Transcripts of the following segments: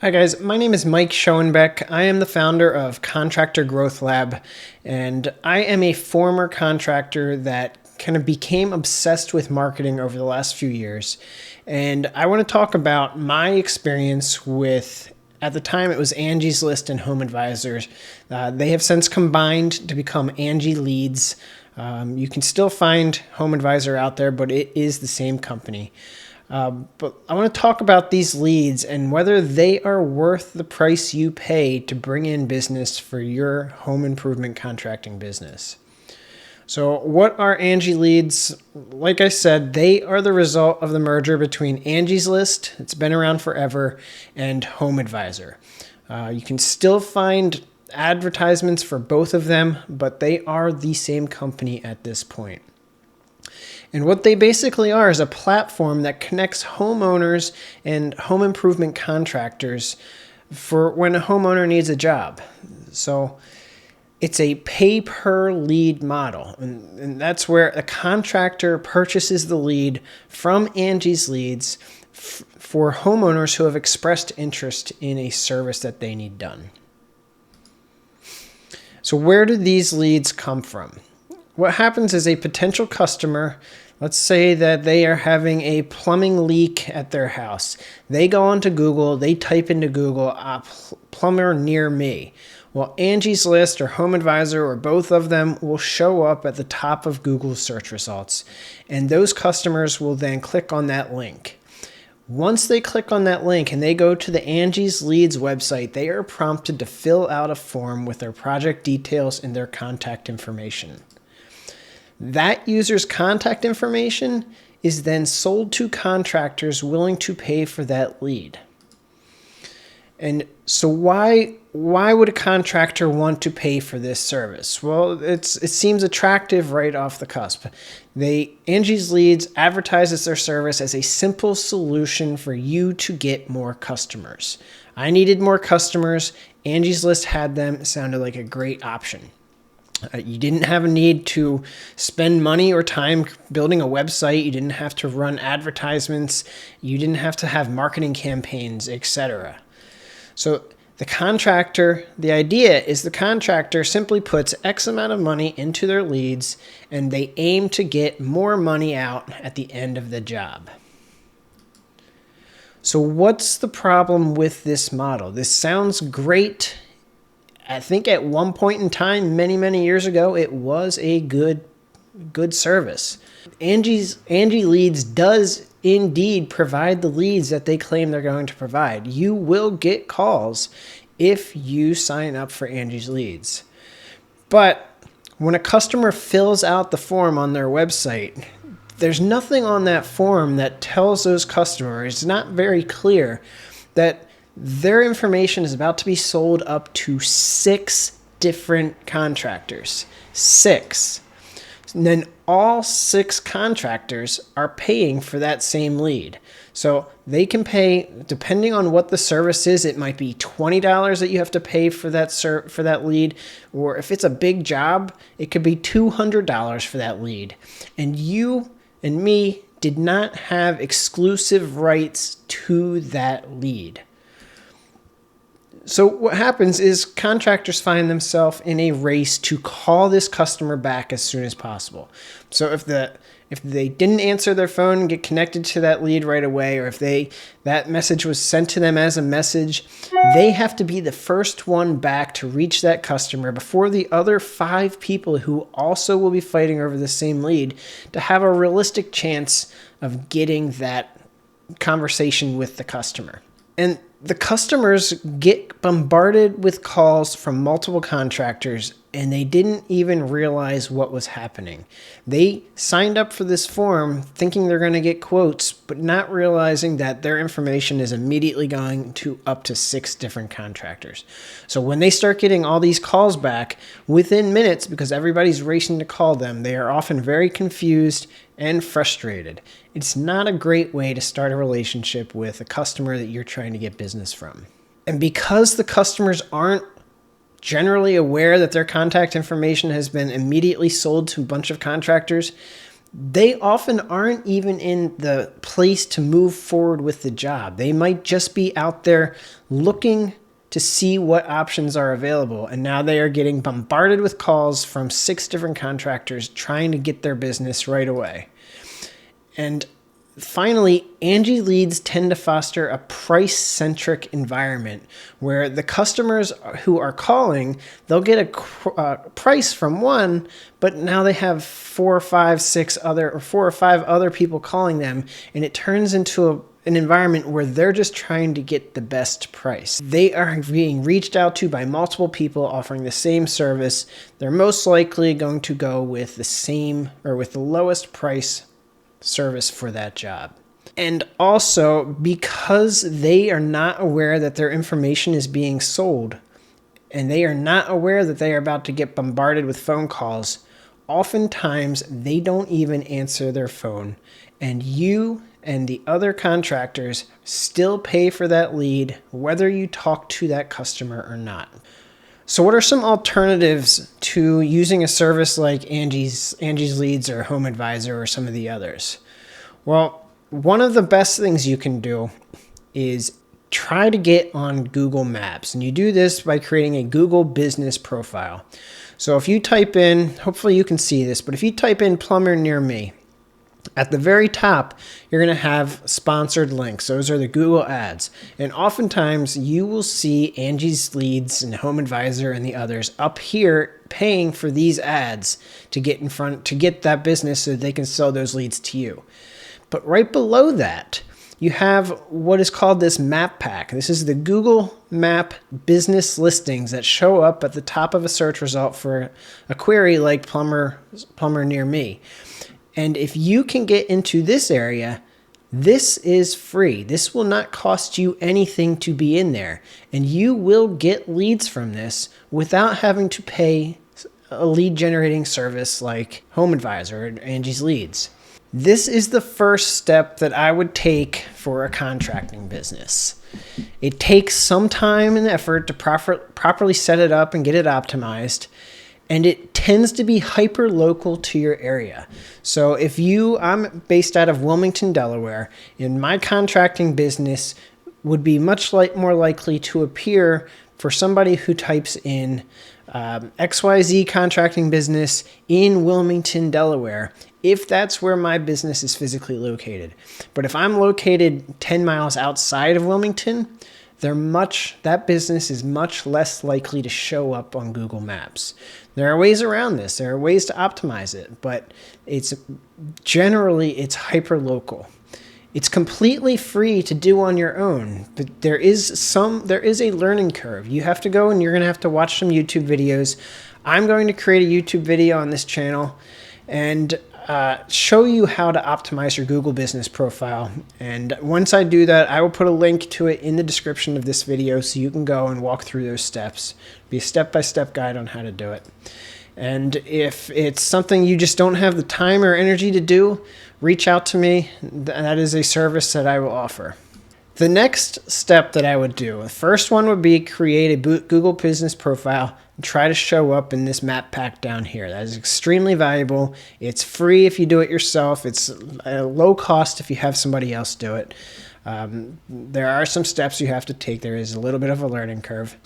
Hi guys, my name is Mike Schoenbeck. I am the founder of Contractor Growth Lab, and I am a former contractor that kind of became obsessed with marketing over the last few years. And I want to talk about my experience with, at the time it was Angie's List and Home Advisors. They have since combined to become Angie Leads. You can still find Home Advisor out there, but it is the same company. But I want to talk about these leads and whether they are worth the price you pay to bring in business for your home improvement contracting business. So what are Angie Leads? Like I said, they are the result of the merger between Angie's List, it's been around forever, and Home Advisor. You can still find advertisements for both of them, but they are the same company at this point. And what they basically are is a platform that connects homeowners and home improvement contractors for when a homeowner needs a job. So it's a pay per lead model. And that's where a contractor purchases the lead from Angie's Leads for homeowners who have expressed interest in a service that they need done. So where do these leads come from? What happens is a potential customer, let's say that they are having a plumbing leak at their house. They go onto Google, they type into Google, plumber near me. Well, Angie's List or Home Advisor or both of them will show up at the top of Google's search results. And those customers will then click on that link. Once they click on that link and they go to the Angie's Leads website, they are prompted to fill out a form with their project details and their contact information. That user's contact information is then sold to contractors willing to pay for that lead. And so why would a contractor want to pay for this service? Well, it seems attractive right off the cusp. Angie's Leads advertises their service as a simple solution for you to get more customers. I needed more customers. Angie's List had them. It sounded like a great option. You didn't have a need to spend money or time building a website. You didn't have to run advertisements. You didn't have to have marketing campaigns, etc. So the idea is the contractor simply puts X amount of money into their leads and they aim to get more money out at the end of the job. So what's the problem with this model? This sounds great. I think at one point in time, many, many years ago, it was a good service. Angie Leads does indeed provide the leads that they claim they're going to provide. You will get calls if you sign up for Angie's Leads. But when a customer fills out the form on their website, there's nothing on that form that tells those customers, it's not very clear, that their information is about to be sold up to 6 different contractors. 6. And then all 6 contractors are paying for that same lead. So they can pay, depending on what the service is, it might be $20 that you have to pay for that lead. Or if it's a big job, it could be $200 for that lead. And you and me did not have exclusive rights to that lead. So what happens is contractors find themselves in a race to call this customer back as soon as possible. So if they didn't answer their phone and get connected to that lead right away, or if that message was sent to them as a message, they have to be the first one back to reach that customer before the other 5 people who also will be fighting over the same lead to have a realistic chance of getting that conversation with the customer. And the customers get bombarded with calls from multiple contractors and they didn't even realize what was happening. They signed up for this form thinking they're going to get quotes, but not realizing that their information is immediately going to up to 6 different contractors. So when they start getting all these calls back within minutes, because everybody's racing to call them, they are often very confused and frustrated. It's not a great way to start a relationship with a customer that you're trying to get business from. And because the customers aren't generally aware that their contact information has been immediately sold to a bunch of contractors, they often aren't even in the place to move forward with the job. They might just be out there looking to see what options are available. And now they are getting bombarded with calls from 6 different contractors trying to get their business right away. And finally, Angie Leads tend to foster a price-centric environment where the customers who are calling, they'll get a price from one, but now they have 4 or 5 other people calling them, and it turns into an environment where they're just trying to get the best price. They are being reached out to by multiple people offering the same service. They're most likely going to go with the same or with the lowest price service for that job. And also, because they are not aware that their information is being sold, and they are not aware that they are about to get bombarded with phone calls, oftentimes they don't even answer their phone, and you and the other contractors still pay for that lead, whether you talk to that customer or not. So what are some alternatives to using a service like Angie's Leads or Home Advisor or some of the others? Well, one of the best things you can do is try to get on Google Maps. And you do this by creating a Google business profile. So if you type in, hopefully you can see this, but if you type in plumber near me, at the very top, you're going to have sponsored links. Those are the Google ads. And oftentimes you will see Angie's Leads and Home Advisor and the others up here paying for these ads to get in front, to get that business so they can sell those leads to you. But right below that, you have what is called this map pack. This is the Google Map business listings that show up at the top of a search result for a query like plumber near me. And if you can get into this area, this is free. This will not cost you anything to be in there. And you will get leads from this without having to pay a lead generating service like Home Advisor or Angie's Leads. This is the first step that I would take for a contracting business. It takes some time and effort to properly set it up and get it optimized. And it tends to be hyper local to your area. So I'm based out of Wilmington, Delaware, and my contracting business would be much more likely to appear for somebody who types in XYZ contracting business in Wilmington, Delaware, if that's where my business is physically located. But if I'm located 10 miles outside of Wilmington, that business is much less likely to show up on Google Maps. There are ways around this. There are ways to optimize it, but it's hyper local. It's completely free to do on your own, but there is a learning curve. You have to go and you're going to have to watch some YouTube videos. I'm going to create a YouTube video on this channel and show you how to optimize your Google business profile. And once I do that, I will put a link to it in the description of this video so you can go and walk through those steps. Be a step-by-step guide on how to do it. And if it's something you just don't have the time or energy to do, reach out to me. That is a service that I will offer. The next step that I would do, the first one would be create a Google business profile and try to show up in this map pack down here. That is extremely valuable. It's free if you do it yourself. It's low cost if you have somebody else do it. There are some steps you have to take. There is a little bit of a learning curve.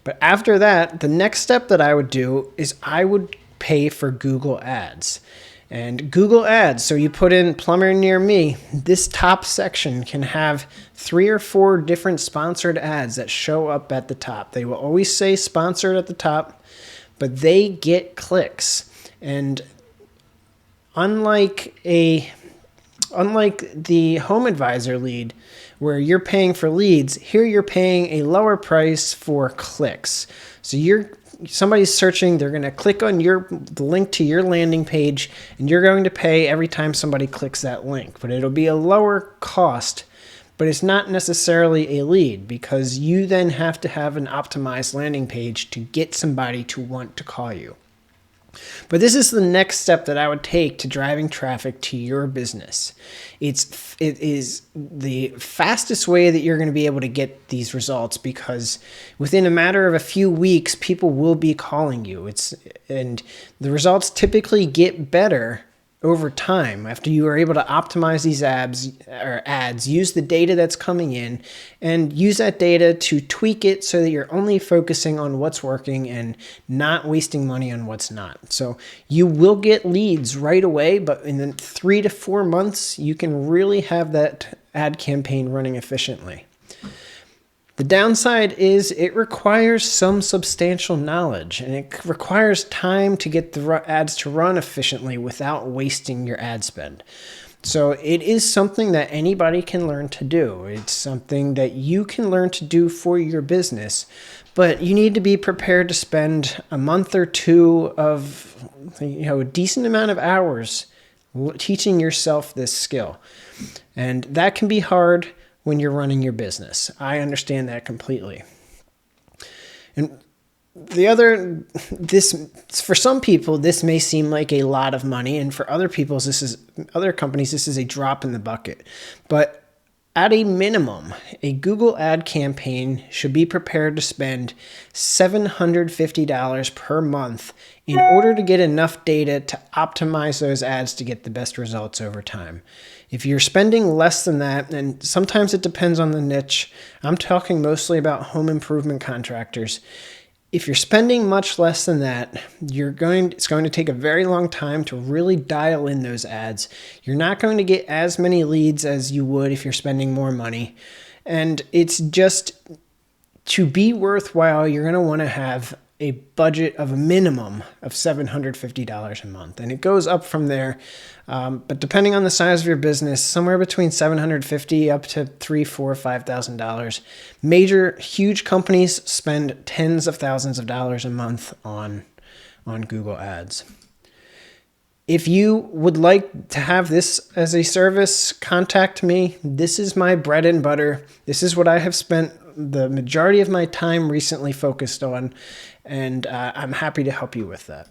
But after that, the next step that I would do is I would pay for Google Ads. And Google Ads, so you put in plumber near me, this top section can have 3 or 4 different sponsored ads that show up at the top. They will always say sponsored at the top, but they get clicks. And unlike the Home Advisor lead, where you're paying for leads, here you're paying a lower price for clicks. So somebody's searching, they're going to click on the link to your landing page, and you're going to pay every time somebody clicks that link. But it'll be a lower cost, but it's not necessarily a lead because you then have to have an optimized landing page to get somebody to want to call you. But this is the next step that I would take to driving traffic to your business. It is the fastest way that you're going to be able to get these results because within a matter of a few weeks, people will be calling you. And the results typically get better over time, after you are able to optimize these ads, use the data that's coming in and use that data to tweak it so that you're only focusing on what's working and not wasting money on what's not. So you will get leads right away, but in the 3 to 4 months, you can really have that ad campaign running efficiently. The downside is it requires some substantial knowledge, and it requires time to get the ads to run efficiently without wasting your ad spend. So it is something that anybody can learn to do. It's something that you can learn to do for your business, but you need to be prepared to spend a month or two of a decent amount of hours teaching yourself this skill. And that can be hard when you're running your business. I understand that completely. And for some people, this may seem like a lot of money, and for other companies, this is a drop in the bucket. But at a minimum, a Google ad campaign should be prepared to spend $750 per month in order to get enough data to optimize those ads to get the best results over time. If you're spending less than that, and sometimes it depends on the niche, I'm talking mostly about home improvement contractors. If you're spending much less than that, it's going to take a very long time to really dial in those ads. You're not going to get as many leads as you would if you're spending more money. And it's just, to be worthwhile, you're going to want to have a budget of a minimum of $750 a month. And it goes up from there. But depending on the size of your business, somewhere between $750 up to $3,000, $4,000, $5,000. Huge companies spend tens of thousands of dollars a month on Google Ads. If you would like to have this as a service, contact me. This is my bread and butter. This is what I have spent the majority of my time recently focused on, and I'm happy to help you with that.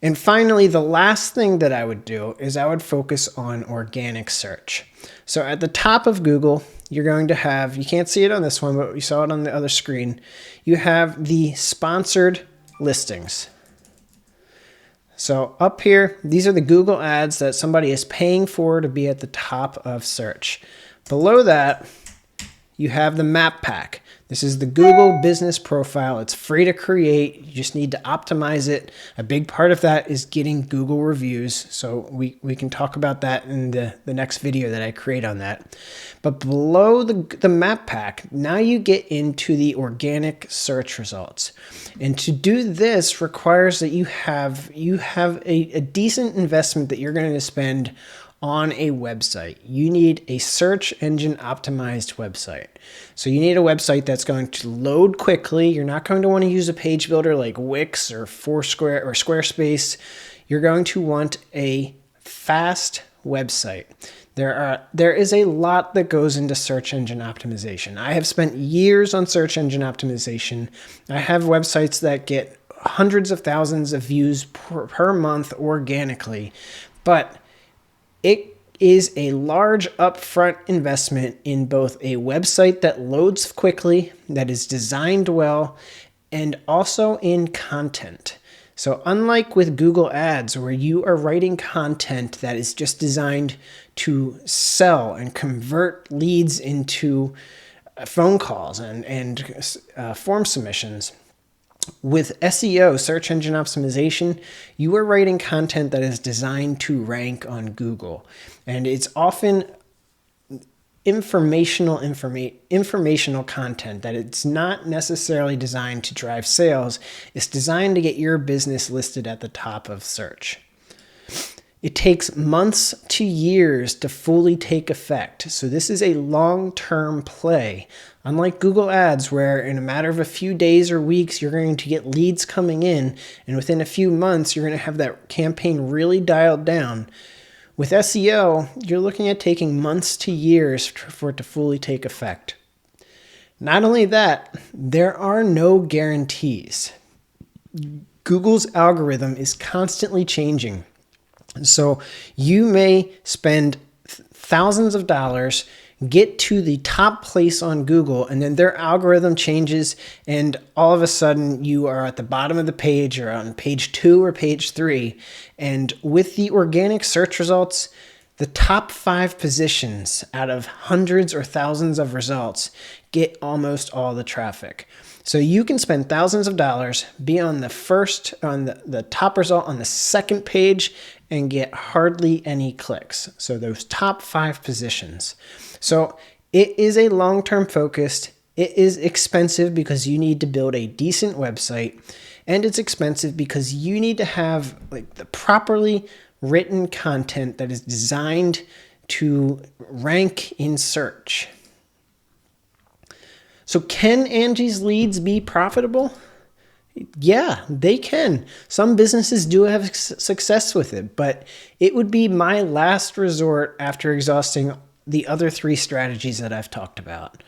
And finally, the last thing that I would do is I would focus on organic search. So at the top of Google, you're going to have, you can't see it on this one, but you saw it on the other screen, you have the sponsored listings. So up here, these are the Google ads that somebody is paying for to be at the top of search. Below that, you have the map pack. This is the Google business profile. It's free to create. You just need to optimize it. A big part of that is getting Google reviews. So we can talk about that in the next video that I create on that. But below the map pack, now you get into the organic search results. And to do this requires that you have a decent investment that you're going to spend on a website. You need a search engine optimized website. So you need a website that's going to load quickly. You're not going to want to use a page builder like Wix or Foursquare or Squarespace. You're going to want a fast website. There is a lot that goes into search engine optimization. I have spent years on search engine optimization. I have websites that get hundreds of thousands of views per month organically, but it is a large upfront investment in both a website that loads quickly, that is designed well, and also in content. So unlike with Google Ads, where you are writing content that is just designed to sell and convert leads into phone calls and form submissions, with SEO, search engine optimization, you are writing content that is designed to rank on Google. And it's often informational content that it's not necessarily designed to drive sales. It's designed to get your business listed at the top of search. It takes months to years to fully take effect. So this is a long-term play. Unlike Google Ads, where in a matter of a few days or weeks, you're going to get leads coming in, and within a few months, you're going to have that campaign really dialed down. With SEO, you're looking at taking months to years for it to fully take effect. Not only that, there are no guarantees. Google's algorithm is constantly changing. So you may spend thousands of dollars get to the top place on Google, and then their algorithm changes, and all of a sudden you are at the bottom of the page or on page 2 or page 3. And with the organic search results, the top 5 positions out of hundreds or thousands of results get almost all the traffic. So you can spend thousands of dollars, be on the top result on the second page, and get hardly any clicks. So those top 5 positions. So it is a long-term focused. It is expensive because you need to build a decent website, and it's expensive because you need to have like the properly written content that is designed to rank in search. So can Angie's Leads be profitable? Yeah, they can. Some businesses do have success with it, but it would be my last resort after exhausting the other 3 strategies that I've talked about.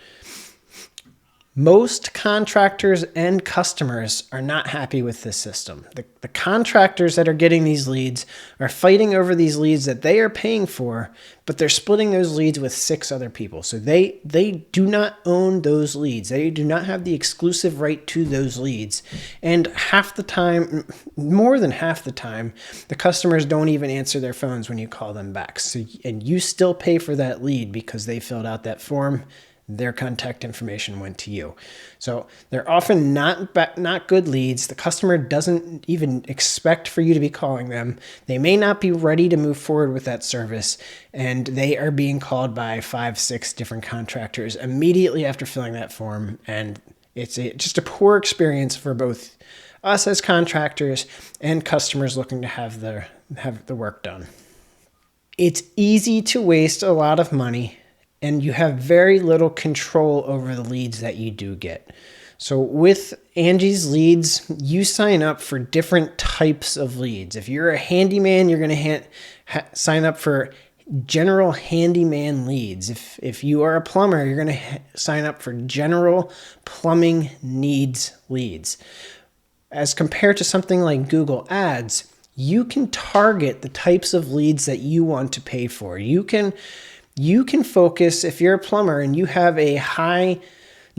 Most contractors and customers are not happy with this system. The contractors that are getting these leads are fighting over these leads that they are paying for, but they're splitting those leads with 6 other people. So they do not own those leads. They do not have the exclusive right to those leads. And half the time, more than half the time, the customers don't even answer their phones when you call them back. And you still pay for that lead because they filled out that form. Their contact information went to you. So they're often not good leads. The customer doesn't even expect for you to be calling them. They may not be ready to move forward with that service, and they are being called by 5, 6 different contractors immediately after filling that form. And it's just a poor experience for both us as contractors and customers looking to have the work done. It's easy to waste a lot of money, and you have very little control over the leads that you do get. So with Angie's Leads, you sign up for different types of leads. If you're a handyman, you're going to sign up for general handyman leads. If you are a plumber, you're going to sign up for general plumbing needs leads. As compared to something like Google Ads, you can target the types of leads that you want to pay for. You can focus, if you're a plumber and you have a high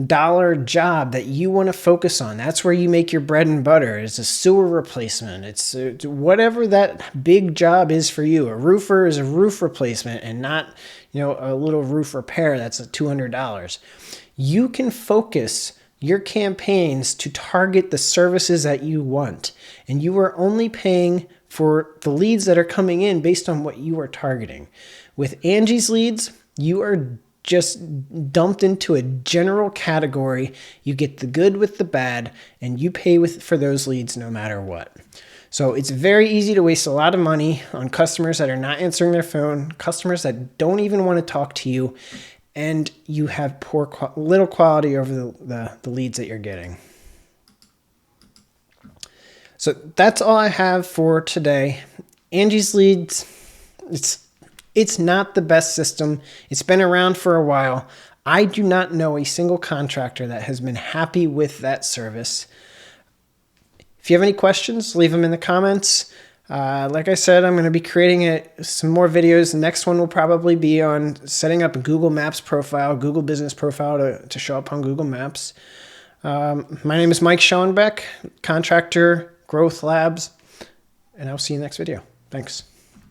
dollar job that you want to focus on, that's where you make your bread and butter. It's a sewer replacement. It's whatever that big job is for you. A roofer is a roof replacement and not, a little roof repair that's $200. You can focus your campaigns to target the services that you want, and you are only paying for the leads that are coming in based on what you are targeting. With Angie's Leads, you are just dumped into a general category. You get the good with the bad, and you pay for those leads no matter what. So it's very easy to waste a lot of money on customers that are not answering their phone, customers that don't even want to talk to you, and you have little quality over the leads that you're getting. So that's all I have for today. Angie's Leads, it's not the best system. It's been around for a while. I do not know a single contractor that has been happy with that service. If you have any questions, leave them in the comments. Like I said, I'm going to be creating some more videos. The next one will probably be on setting up a Google Maps profile, Google Business Profile to show up on Google Maps. My name is Mike Schoenbeck, Contractor Growth Labs, and I'll see you in the next video. Thanks.